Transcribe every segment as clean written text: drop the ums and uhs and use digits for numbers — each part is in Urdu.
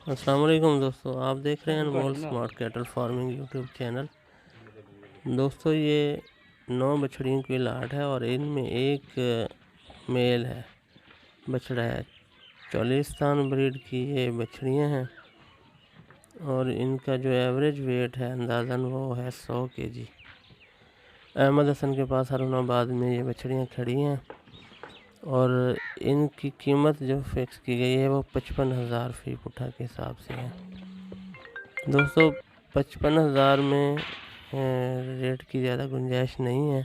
السلام علیکم دوستو، آپ دیکھ رہے ہیں Anmol smart cattle farming YouTube channel. دوستو یہ 9 بچڑیوں کی لاٹ ہے اور ان میں ایک میل ہے، بچڑا ہے۔ چولیستان بریڈ کی یہ بچڑیاں ہیں اور ان کا جو ایوریج ویٹ ہے اندازاً وہ ہے 100 kg۔ احمد حسن کے پاس ہارون آباد میں یہ بچڑیاں کھڑی ہیں اور ان کی قیمت جو فکس کی گئی ہے وہ 55,000 فی پٹھا کے حساب سے ہے۔ دوستو 55,000 میں ریٹ کی زیادہ گنجائش نہیں ہے،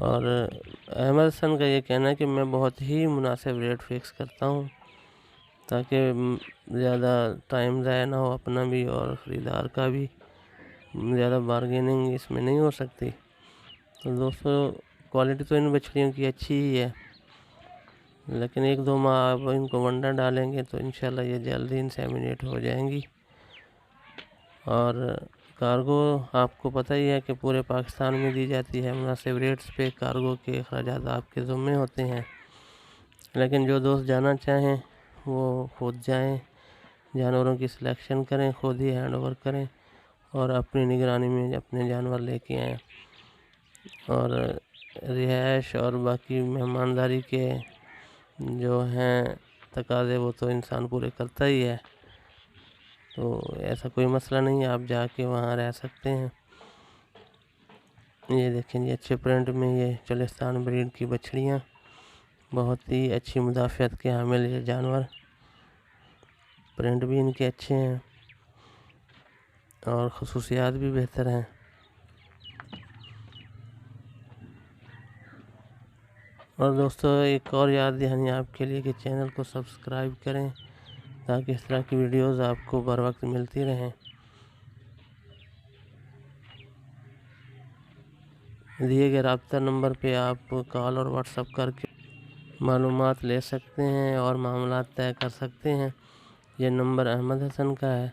اور احمد حسن کا یہ کہنا ہے کہ میں بہت ہی مناسب ریٹ فکس کرتا ہوں تاکہ زیادہ ٹائم ضائع نہ ہو اپنا بھی اور خریدار کا بھی، زیادہ بارگیننگ اس میں نہیں ہو سکتی۔ تو دوستو کوالٹی تو ان بچڑیوں کی اچھی ہی ہے، لیکن 1-2 ماہ آپ ان کو ونڈا ڈالیں گے تو انشاءاللہ یہ جلدی انسیمینیٹ ہو جائیں گی۔ اور کارگو آپ کو پتہ ہی ہے کہ پورے پاکستان میں دی جاتی ہے، مناسب ریٹس پہ کارگو کے اخراجات آپ کے ذمے ہوتے ہیں، لیکن جو دوست جانا چاہیں وہ خود جائیں، جانوروں کی سلیکشن کریں، خود ہی ہینڈ اوور کریں اور اپنی نگرانی میں اپنے جانور لے کے آئیں۔ اور رہائش اور باقی مہمانداری کے جو ہیں تقاضے وہ تو انسان پورے کرتا ہی ہے، تو ایسا کوئی مسئلہ نہیں ہے، آپ جا کے وہاں رہ سکتے ہیں۔ یہ دیکھیں جی، اچھے پرنٹ میں یہ چولیستان بریڈ کی بچڑیاں، بہت ہی اچھی مدافعت کے حامل یہ جانور، پرنٹ بھی ان کے اچھے ہیں اور خصوصیات بھی بہتر ہیں۔ اور دوستو ایک اور یاد دہانی آپ کے لیے کہ چینل کو سبسکرائب کریں تاکہ اس طرح کی ویڈیوز آپ کو بر وقت ملتی رہیں۔ دیے گئے رابطہ نمبر پہ آپ کال اور واٹس اپ کر کے معلومات لے سکتے ہیں اور معاملات طے کر سکتے ہیں۔ یہ نمبر احمد حسن کا ہے،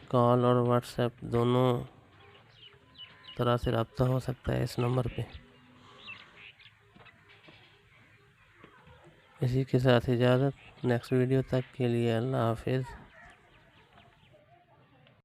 کال اور واٹس ایپ دونوں طرح سے رابطہ ہو سکتا ہے اس نمبر پہ۔ اسی کے ساتھ اجازت، نیکسٹ ویڈیو تک کے لیے اللہ حافظ۔